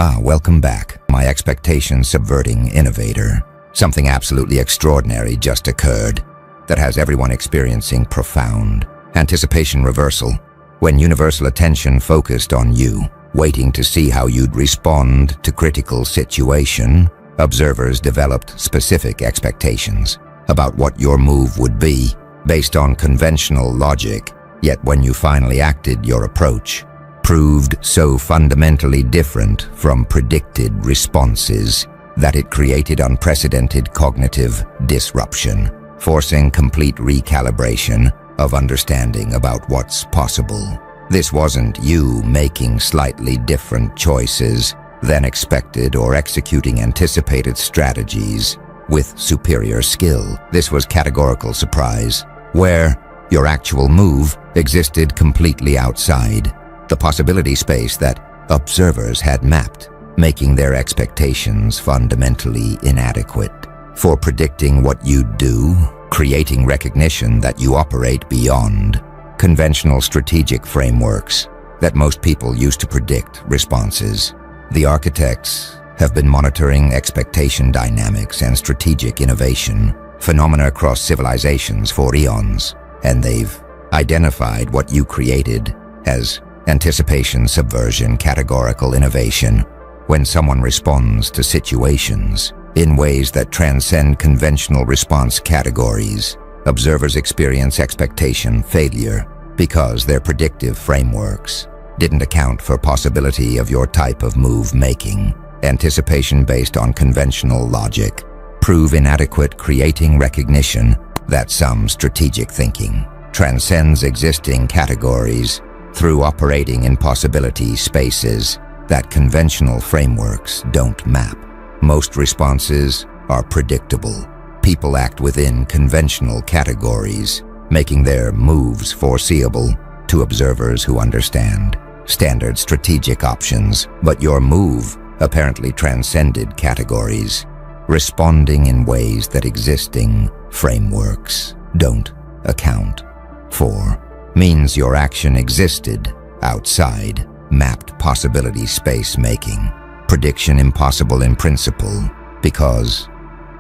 Welcome back, my expectation-subverting innovator. Something absolutely extraordinary just occurred that has everyone experiencing profound anticipation reversal. When universal attention focused on you, waiting to see how you'd respond to critical situation, observers developed specific expectations about what your move would be based on conventional logic. Yet when you finally acted, your approach proved so fundamentally different from predicted responses that it created unprecedented cognitive disruption, forcing complete recalibration of understanding about what's possible. This wasn't you making slightly different choices than expected or executing anticipated strategies with superior skill. This was categorical surprise, where your actual move existed completely outside the possibility space that observers had mapped, making their expectations fundamentally inadequate for predicting what you'd do, creating recognition that you operate beyond conventional strategic frameworks that most people use to predict responses. The architects have been monitoring expectation dynamics and strategic innovation phenomena across civilizations for eons, and they've identified what you created as anticipation subversion, categorical innovation. When someone responds to situations in ways that transcend conventional response categories, observers experience expectation failure because their predictive frameworks didn't account for possibility of your type of move making. Anticipation based on conventional logic prove inadequate, creating recognition that some strategic thinking transcends existing categories through operating in possibility spaces that conventional frameworks don't map. Most responses are predictable. People act within conventional categories, making their moves foreseeable to observers who understand standard strategic options, but your move apparently transcended categories, responding in ways that existing frameworks don't account for. Means your action existed outside mapped possibility space, making prediction impossible in principle because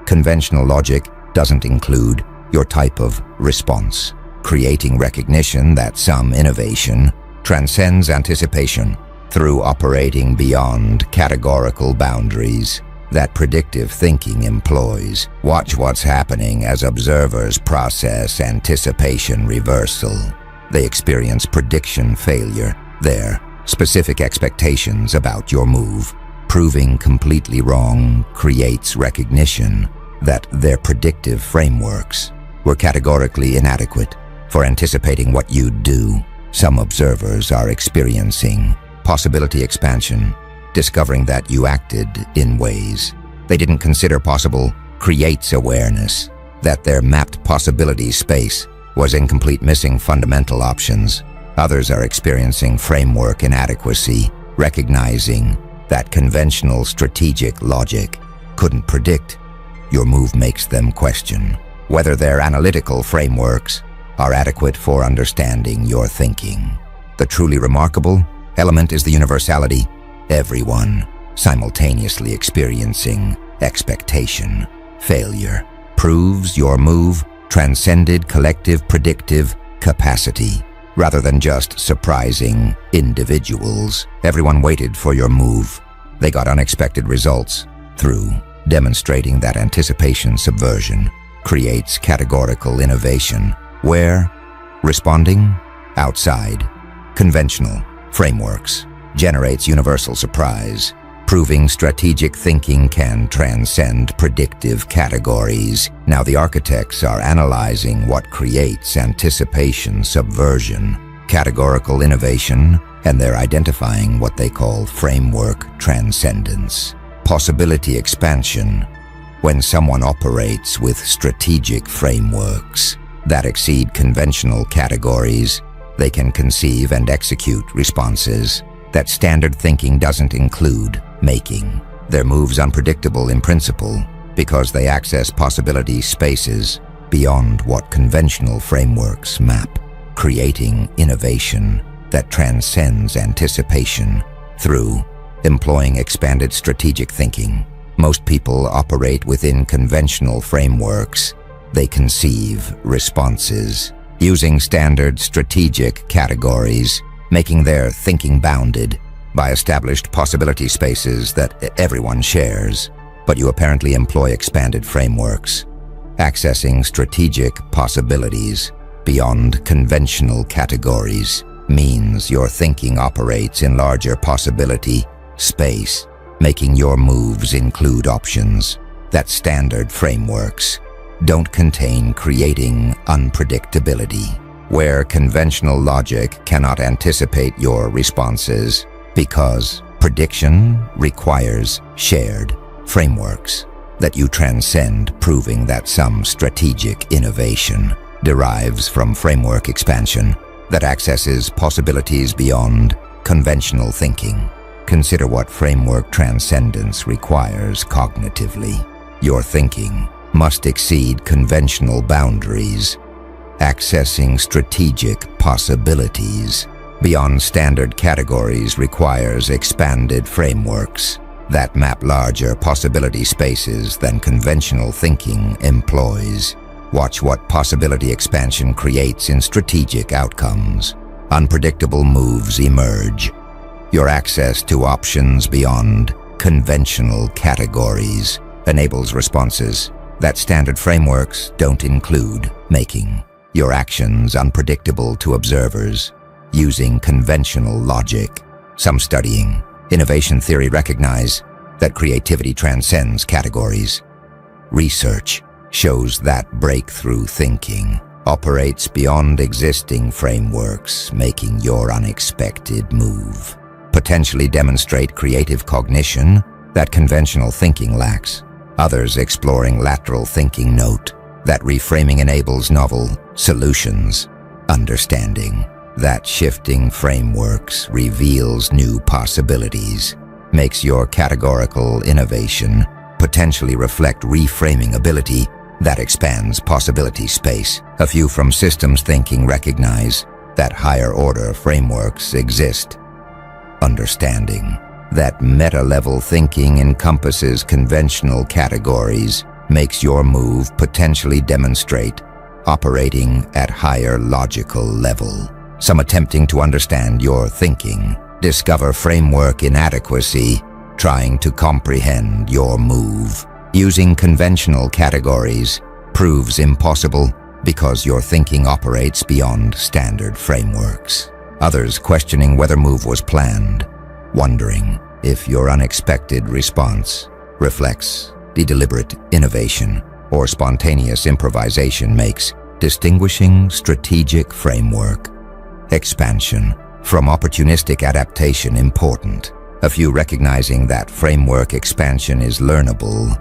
conventional logic doesn't include your type of response, creating recognition that some innovation transcends anticipation through operating beyond categorical boundaries that predictive thinking employs. Watch what's happening as observers process anticipation reversal. They experience prediction failure, their specific expectations about your move proving completely wrong creates recognition that their predictive frameworks were categorically inadequate for anticipating what you'd do. Some observers are experiencing possibility expansion, discovering that you acted in ways they didn't consider possible creates awareness that their mapped possibility space was incomplete, missing fundamental options. Others are experiencing framework inadequacy, recognizing that conventional strategic logic couldn't predict your move, makes them question whether their analytical frameworks are adequate for understanding your thinking. The truly remarkable element is the universality. Everyone simultaneously experiencing expectation failure proves your move transcended collective predictive capacity rather than just surprising individuals. Everyone waited for your move. They got unexpected results through demonstrating that anticipation subversion creates categorical innovation, where responding outside conventional frameworks generates universal surprise, proving strategic thinking can transcend predictive categories. Now the architects are analyzing what creates anticipation subversion, categorical innovation, and they're identifying what they call framework transcendence, possibility expansion. When someone operates with strategic frameworks that exceed conventional categories, they can conceive and execute responses that standard thinking doesn't include, making their moves unpredictable in principle because they access possibility spaces beyond what conventional frameworks map, creating innovation that transcends anticipation through employing expanded strategic thinking. Most people operate within conventional frameworks. They conceive responses using standard strategic categories, making their thinking bounded by established possibility spaces that everyone shares. But you apparently employ expanded frameworks, accessing strategic possibilities beyond conventional categories means your thinking operates in larger possibility space, making your moves include options that standard frameworks don't contain, creating unpredictability, where conventional logic cannot anticipate your responses because prediction requires shared frameworks that you transcend, proving that some strategic innovation derives from framework expansion that accesses possibilities beyond conventional thinking. Consider what framework transcendence requires cognitively. Your thinking must exceed conventional boundaries, accessing strategic possibilities beyond standard categories requires expanded frameworks that map larger possibility spaces than conventional thinking employs. Watch what possibility expansion creates in strategic outcomes. Unpredictable moves emerge. Your access to options beyond conventional categories enables responses that standard frameworks don't include, making your actions unpredictable to observers using conventional logic. Some studying innovation theory recognize that creativity transcends categories. Research shows that breakthrough thinking operates beyond existing frameworks, making your unexpected move potentially demonstrate creative cognition that conventional thinking lacks. Others exploring lateral thinking note that reframing enables novel solutions. Understanding that shifting frameworks reveals new possibilities makes your categorical innovation potentially reflect reframing ability that expands possibility space. A few from systems thinking recognize that higher order frameworks exist. Understanding that meta-level thinking encompasses conventional categories makes your move potentially demonstrate operating at higher logical level. Some attempting to understand your thinking discover framework inadequacy, trying to comprehend your move using conventional categories proves impossible because your thinking operates beyond standard frameworks. Others questioning whether move was planned, wondering if your unexpected response reflects the deliberate innovation or spontaneous improvisation makes distinguishing strategic framework expansion from opportunistic adaptation important. A few recognizing that framework expansion is learnable,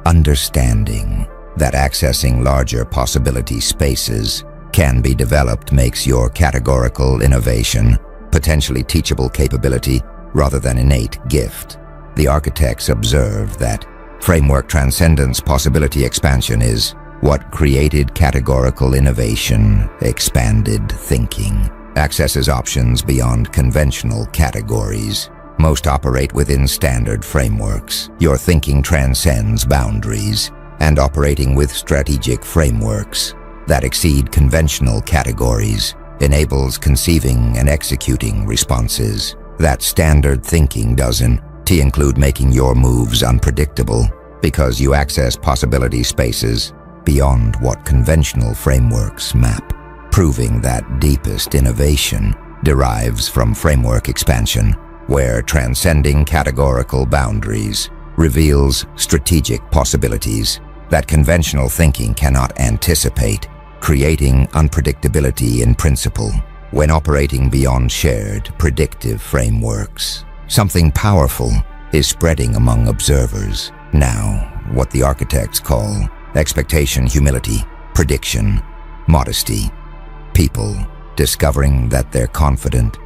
understanding that accessing larger possibility spaces can be developed makes your categorical innovation potentially teachable capability rather than innate gift. The architects observe that framework transcendence possibility expansion is what created categorical innovation. Expanded thinking accesses options beyond conventional categories. Most operate within standard frameworks. Your thinking transcends boundaries and operating with strategic frameworks that exceed conventional categories enables conceiving and executing responses that standard thinking doesn't. To include making your moves unpredictable because you access possibility spaces beyond what conventional frameworks map, proving that deepest innovation derives from framework expansion, where transcending categorical boundaries reveals strategic possibilities that conventional thinking cannot anticipate, creating unpredictability in principle. When operating beyond shared predictive frameworks, something powerful is spreading among observers. Now, what the architects call expectation, humility, prediction, modesty. People discovering that their confident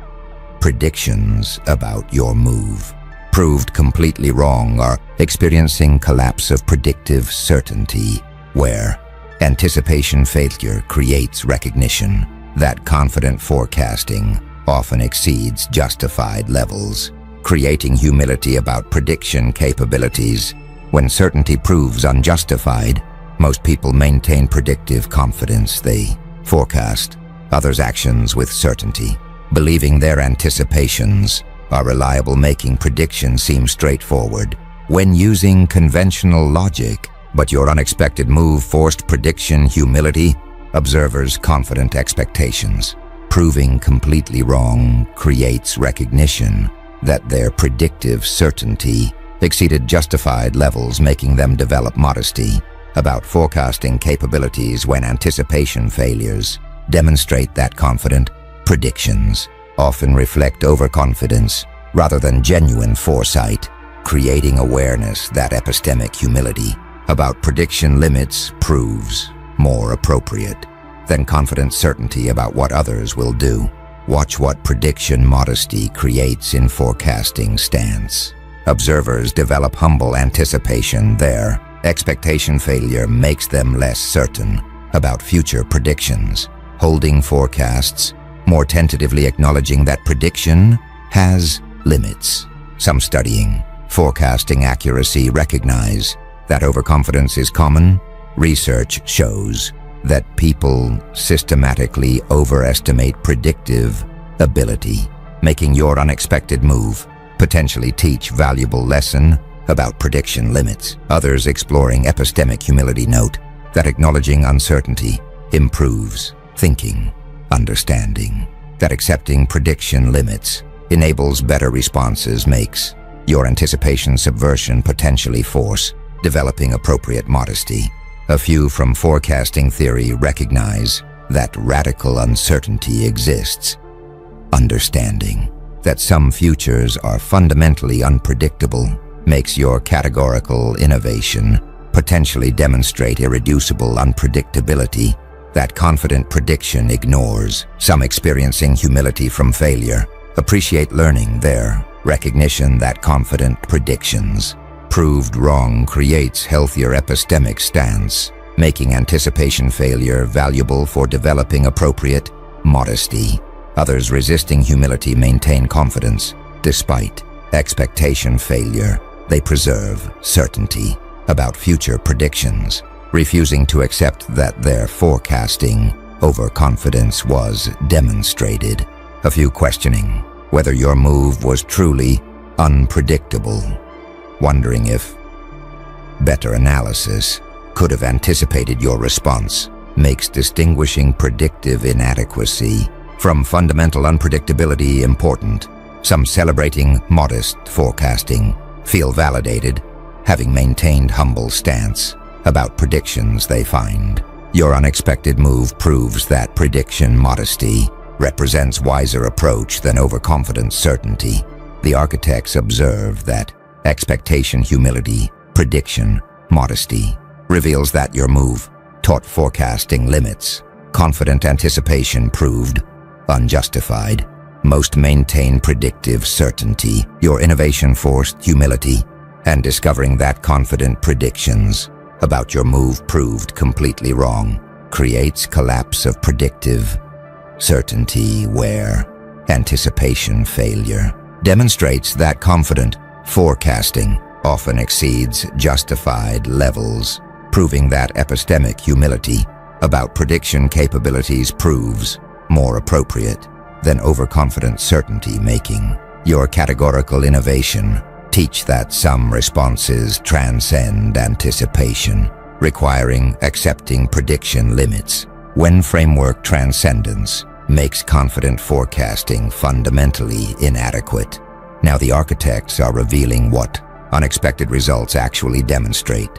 predictions about your move proved completely wrong are experiencing collapse of predictive certainty, where anticipation failure creates recognition that confident forecasting often exceeds justified levels. creating humility about prediction capabilities. When certainty proves unjustified, most people maintain predictive confidence. They forecast others' actions with certainty, believing their anticipations are reliable, making predictions seem straightforward. When using conventional logic, but your unexpected move forced prediction humility, observers' confident expectations. Proving completely wrong creates recognition that their predictive certainty exceeded justified levels, making them develop modesty about forecasting capabilities. When anticipation failures demonstrate that confident predictions often reflect overconfidence rather than genuine foresight, creating awareness that epistemic humility about prediction limits proves more appropriate than confident certainty about what others will do. Watch what prediction modesty creates in forecasting stance. Observers develop humble anticipation. Their expectation failure makes them less certain about future predictions, holding forecasts more tentatively, acknowledging that prediction has limits. Some studying forecasting accuracy recognize that overconfidence is common. Research shows that people systematically overestimate predictive ability, making your unexpected move potentially teach valuable lesson about prediction limits. Others exploring epistemic humility note that acknowledging uncertainty improves thinking, understanding that accepting prediction limits enables better responses, makes your anticipation subversion potentially force developing appropriate modesty. A few from forecasting theory recognize that radical uncertainty exists. Understanding that some futures are fundamentally unpredictable makes your categorical innovation potentially demonstrate irreducible unpredictability that confident prediction ignores. Some experiencing humility from failure appreciate learning. Their recognition that confident predictions proved wrong creates healthier epistemic stance, making anticipation failure valuable for developing appropriate modesty. Others resisting humility maintain confidence despite expectation failure. They preserve certainty about future predictions, refusing to accept that their forecasting overconfidence was demonstrated. A few questioning whether your move was truly unpredictable, wondering if better analysis could have anticipated your response, makes distinguishing predictive inadequacy from fundamental unpredictability important. Some celebrating modest forecasting feel validated, having maintained humble stance about predictions they find. Your unexpected move proves that prediction modesty represents wiser approach than overconfident certainty. The architects observe that expectation humility, prediction modesty reveals that your move taught forecasting limits. Confident anticipation proved unjustified. Most maintain predictive certainty. Your innovation forced humility, and discovering that confident predictions about your move proved completely wrong creates collapse of predictive certainty, where anticipation failure demonstrates that confident forecasting often exceeds justified levels, proving that epistemic humility about prediction capabilities proves more appropriate than overconfident certainty making. Your categorical innovation teach that some responses transcend anticipation, requiring accepting prediction limits. When framework transcendence makes confident forecasting fundamentally inadequate. Now the architects are revealing what unexpected results actually demonstrate.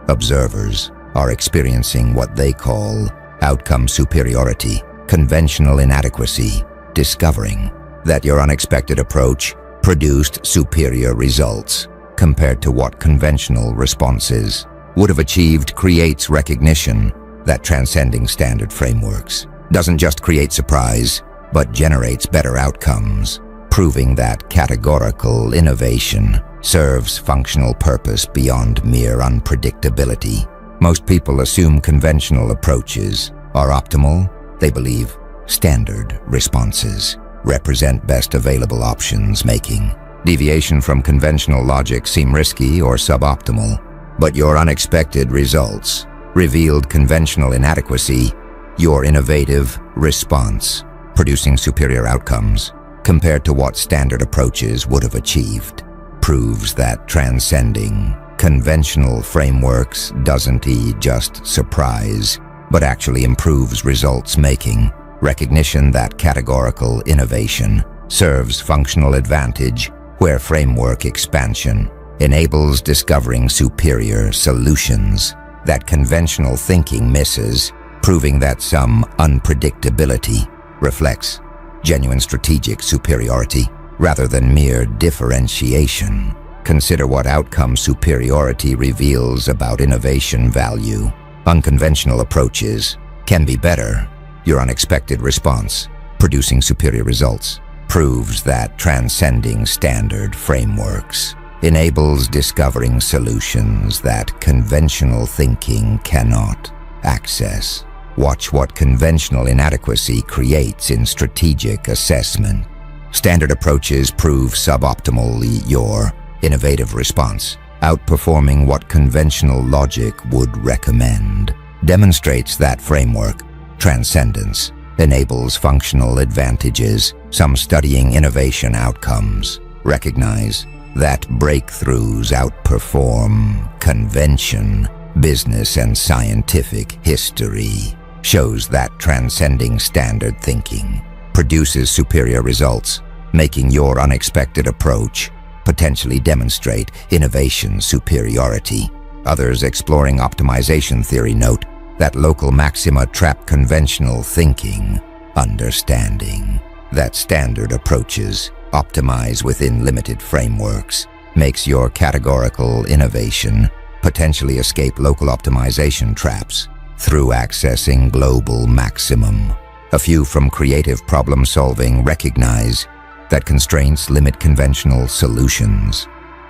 Observers are experiencing what they call outcome superiority, conventional inadequacy, discovering that your unexpected approach produced superior results compared to what conventional responses would have achieved creates recognition that transcending standard frameworks doesn't just create surprise, but generates better outcomes, proving that categorical innovation serves functional purpose beyond mere unpredictability. Most people assume conventional approaches are optimal. They believe standard responses represent best available options, making Deviation from conventional logic seem risky or suboptimal, but your unexpected results revealed conventional inadequacy, your innovative response, producing superior outcomes compared to what standard approaches would have achieved, proves that transcending conventional frameworks doesn't just surprise, but actually improves results making. Recognition that categorical innovation serves functional advantage where framework expansion enables discovering superior solutions that conventional thinking misses, proving that some unpredictability reflects genuine strategic superiority rather than mere differentiation. Consider what outcome superiority reveals about innovation value. Unconventional approaches can be better. Your unexpected response, producing superior results, proves that transcending standard frameworks enables discovering solutions that conventional thinking cannot access. Watch what conventional inadequacy creates in strategic assessment. Standard approaches prove suboptimally, your innovative response, outperforming what conventional logic would recommend, demonstrates that framework transcendence enables functional advantages. Some studying innovation outcomes recognize that breakthroughs outperform convention. Business and scientific history shows that transcending standard thinking produces superior results, making your unexpected approach potentially demonstrate innovation superiority. Others exploring optimization theory note that local maxima trap conventional thinking, understanding that standard approaches optimize within limited frameworks makes your categorical innovation potentially escape local optimization traps through accessing global maximum. A few from creative problem solving recognize that constraints limit conventional solutions,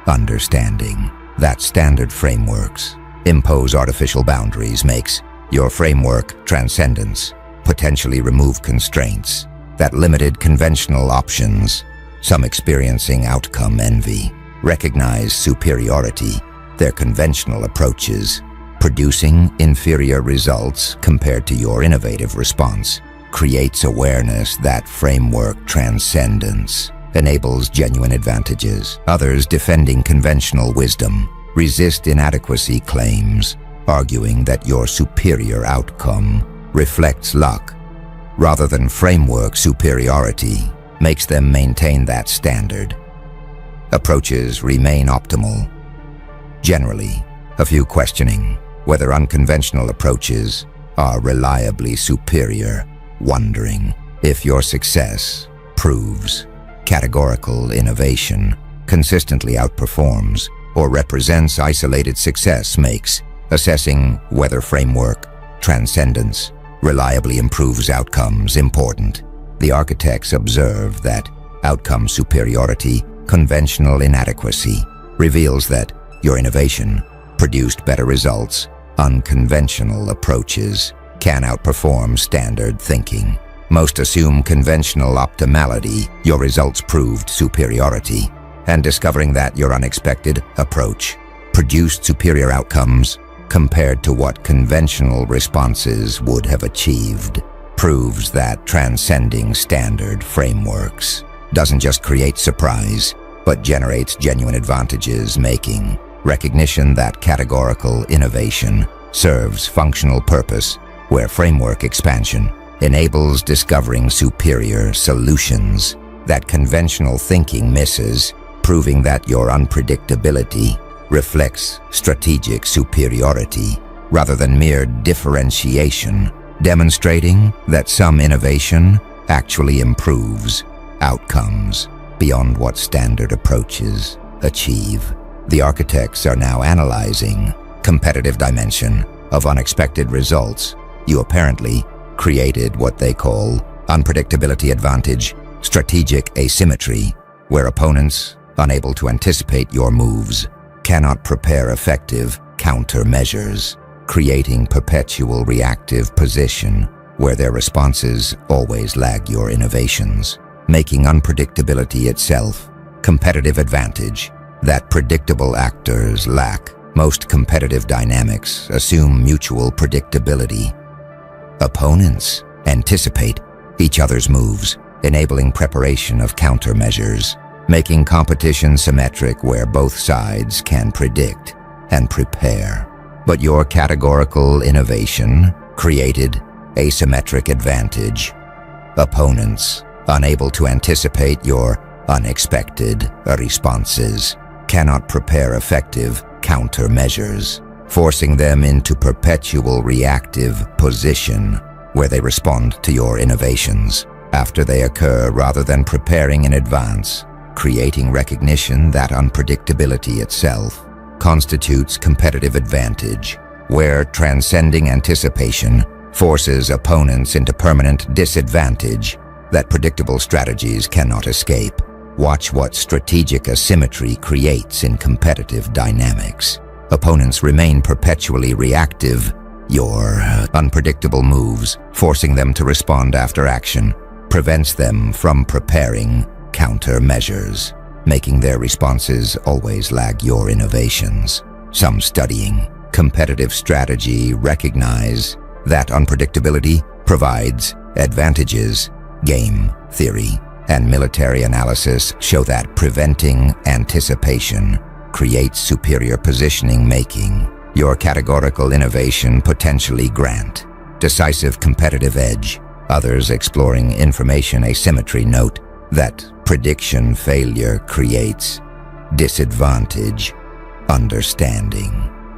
understanding that standard frameworks impose artificial boundaries makes your framework transcendence potentially remove constraints that limited conventional options. Some experiencing outcome envy recognize superiority, their conventional approaches producing inferior results compared to your innovative response creates awareness that framework transcendence enables genuine advantages. Others defending conventional wisdom resist inadequacy claims, arguing that your superior outcome reflects luck rather than framework superiority makes them maintain that standard. Approaches remain optimal. Generally, a few questioning whether unconventional approaches are reliably superior, wondering if your success proves categorical innovation consistently outperforms or represents isolated success makes assessing whether framework transcendence reliably improves outcomes important. The architects observe that outcome superiority, conventional inadequacy, reveals that your innovation produced better results. Unconventional approaches can outperform standard thinking. Most assume conventional optimality, your results proved superiority, and discovering that your unexpected approach produced superior outcomes compared to what conventional responses would have achieved, proves that transcending standard frameworks doesn't just create surprise, but generates genuine advantages, making recognition that categorical innovation serves functional purpose where framework expansion enables discovering superior solutions that conventional thinking misses, proving that your unpredictability reflects strategic superiority rather than mere differentiation, demonstrating that some innovation actually improves outcomes beyond what standard approaches achieve. The architects are now analyzing competitive dimension of unexpected results. You apparently created what they call unpredictability advantage, strategic asymmetry, where opponents, unable to anticipate your moves, cannot prepare effective countermeasures, creating perpetual reactive position where their responses always lag your innovations, making unpredictability itself competitive advantage that predictable actors lack. Most competitive dynamics assume mutual predictability. Opponents anticipate each other's moves, enabling preparation of countermeasures, making competition symmetric where both sides can predict and prepare. But your categorical innovation created asymmetric advantage. Opponents, unable to anticipate your unexpected responses, cannot prepare effective countermeasures, forcing them into perpetual reactive position where they respond to your innovations after they occur rather than preparing in advance, creating recognition that unpredictability itself constitutes competitive advantage, where transcending anticipation forces opponents into permanent disadvantage that predictable strategies cannot escape. Watch what strategic asymmetry creates in competitive dynamics. Opponents remain perpetually reactive. Your unpredictable moves, forcing them to respond after action, prevents them from preparing countermeasures, making their responses always lag your innovations. Some studying competitive strategy recognize that unpredictability provides advantages. Game theory and military analysis show that preventing anticipation creates superior positioning, making your categorical innovation potentially grant decisive competitive edge. Others exploring information asymmetry note that prediction failure creates disadvantage. Understanding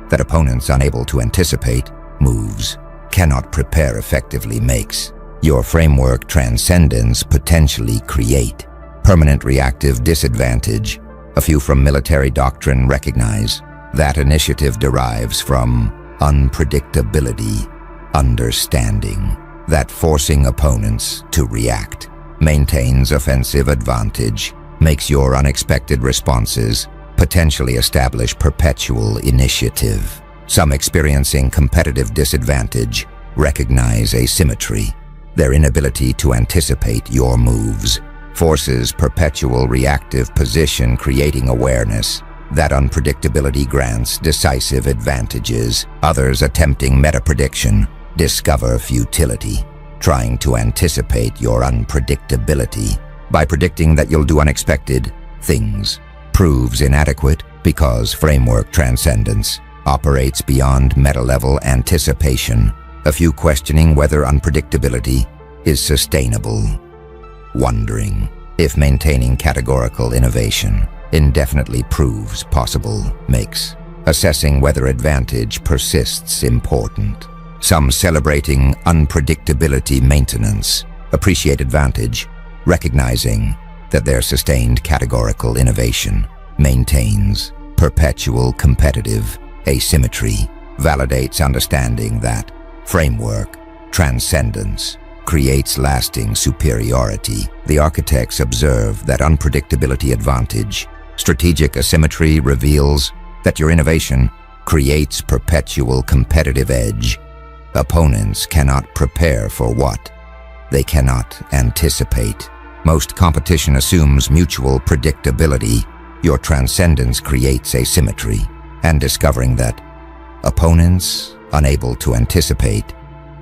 that opponents unable to anticipate moves cannot prepare effectively makes your framework transcendence potentially create permanent reactive disadvantage. A few from military doctrine recognize that initiative derives from unpredictability. Understanding that forcing opponents to react maintains offensive advantage, makes your unexpected responses potentially establish perpetual initiative. Some experiencing competitive disadvantage recognize asymmetry. Their inability to anticipate your moves forces perpetual reactive position, creating awareness that unpredictability grants decisive advantages. Others attempting meta-prediction discover futility, trying to anticipate your unpredictability by predicting that you'll do unexpected things proves inadequate because framework transcendence operates beyond meta-level anticipation. A few questioning whether unpredictability is sustainable, wondering if maintaining categorical innovation indefinitely proves possible, makes assessing whether advantage persists important. Some celebrating unpredictability maintenance appreciate advantage, recognizing that their sustained categorical innovation maintains perpetual competitive asymmetry, validates understanding that framework transcendence creates lasting superiority. The architects observe that unpredictability advantage. Strategic asymmetry reveals that your innovation creates perpetual competitive edge. Opponents cannot prepare for what they cannot anticipate. Most competition assumes mutual predictability. Your transcendence creates asymmetry, and discovering that opponents unable to anticipate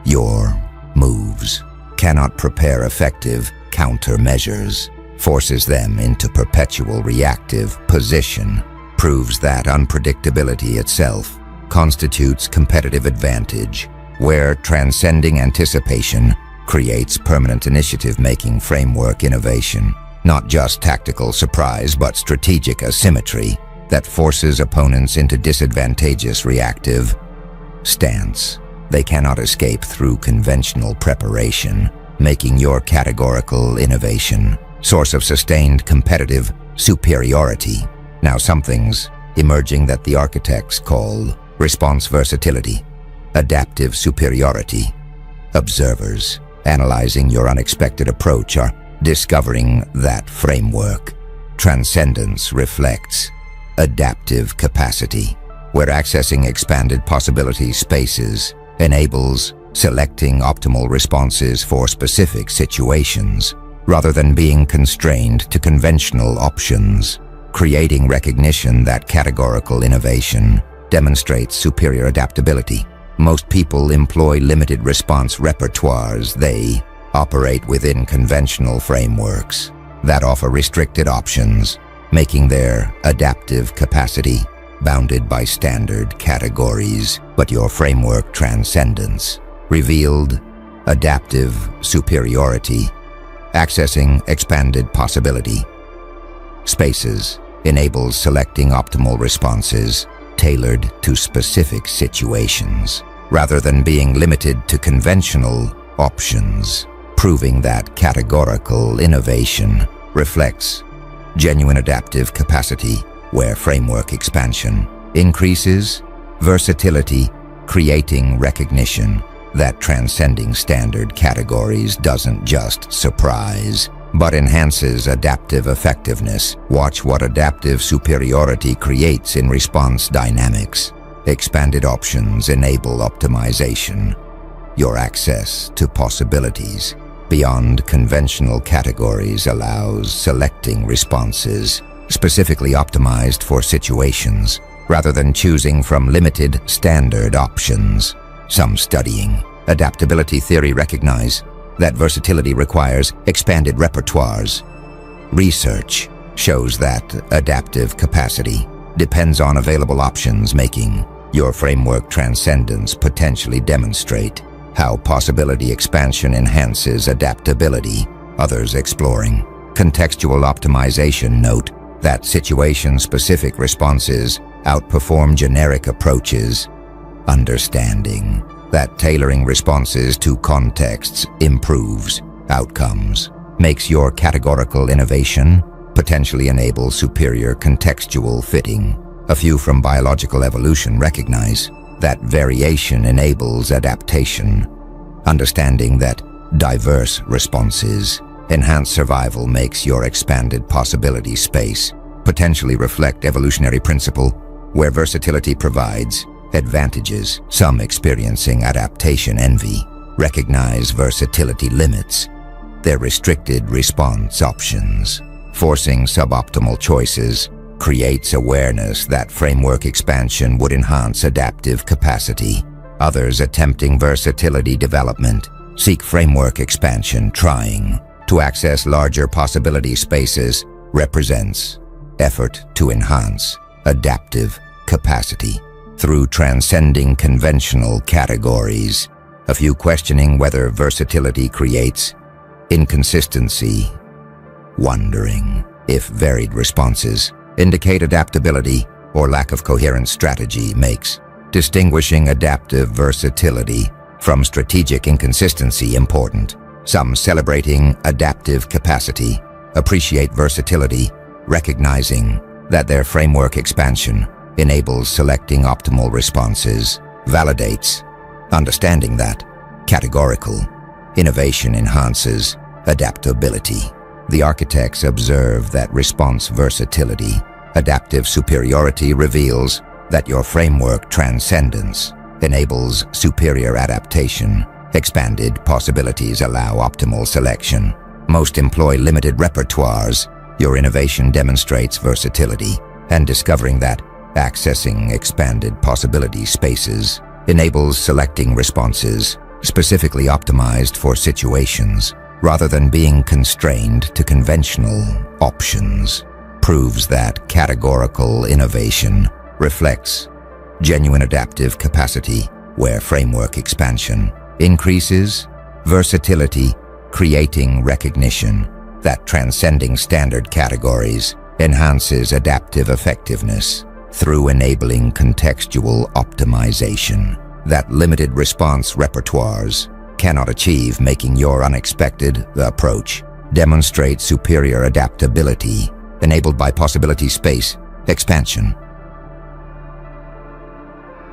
your moves cannot prepare effective countermeasures, forces them into perpetual reactive position, proves that unpredictability itself constitutes competitive advantage, where transcending anticipation creates permanent initiative, making framework innovation not just tactical surprise but strategic asymmetry that forces opponents into disadvantageous reactive stance. They cannot escape through conventional preparation, making your categorical innovation source of sustained competitive superiority. Now something's emerging that the architects call response versatility, adaptive superiority. Observers analyzing your unexpected approach are discovering that framework transcendence reflects adaptive capacity, where accessing expanded possibility spaces enables selecting optimal responses for specific situations rather than being constrained to conventional options, creating recognition that categorical innovation demonstrates superior adaptability. Most people employ limited response repertoires. They operate within conventional frameworks that offer restricted options, making their adaptive capacity bounded by standard categories. But your framework transcendence, revealed adaptive superiority, accessing expanded possibility spaces, enables selecting optimal responses tailored to specific situations, rather than being limited to conventional options, proving that categorical innovation reflects genuine adaptive capacity, where framework expansion increases versatility, creating recognition that transcending standard categories doesn't just surprise, but enhances adaptive effectiveness. Watch what adaptive superiority creates in response dynamics. Expanded options enable optimization. Your access to possibilities beyond conventional categories allows selecting responses specifically optimized for situations, rather than choosing from limited standard options. Some studying adaptability theory recognize that versatility requires expanded repertoires. Research shows that adaptive capacity depends on available options, making your framework transcendence potentially demonstrate how possibility expansion enhances adaptability. Others exploring contextual optimization note that situation-specific responses outperform generic approaches, understanding that tailoring responses to contexts improves outcomes, makes your categorical innovation potentially enable superior contextual fitting. A few from biological evolution recognize that variation enables adaptation, understanding that diverse responses enhance survival makes your expanded possibility space potentially reflect evolutionary principle, where versatility provides advantages. Some experiencing adaptation envy recognize versatility limits their restricted response options, forcing suboptimal choices, creates awareness that framework expansion would enhance adaptive capacity. Others attempting versatility development seek framework expansion, trying to access larger possibility spaces represents effort to enhance adaptive capacity through transcending conventional categories. A few questioning whether versatility creates inconsistency, wondering if varied responses indicate adaptability or lack of coherent strategy, makes distinguishing adaptive versatility from strategic inconsistency important. Some celebrating adaptive capacity appreciate versatility, recognizing that their framework expansion enables selecting optimal responses, validates understanding that categorical innovation enhances adaptability. The architects observe that response versatility, adaptive superiority reveals that your framework transcendence enables superior adaptation. Expanded possibilities allow optimal selection. Most employ limited repertoires. Your innovation demonstrates versatility, and discovering that accessing expanded possibility spaces enables selecting responses specifically optimized for situations, rather than being constrained to conventional options, proves that categorical innovation reflects genuine adaptive capacity, where framework expansion increases versatility, creating recognition that transcending standard categories enhances adaptive effectiveness through enabling contextual optimization that limited response repertoires cannot achieve, making your unexpected approach demonstrate superior adaptability enabled by possibility space expansion.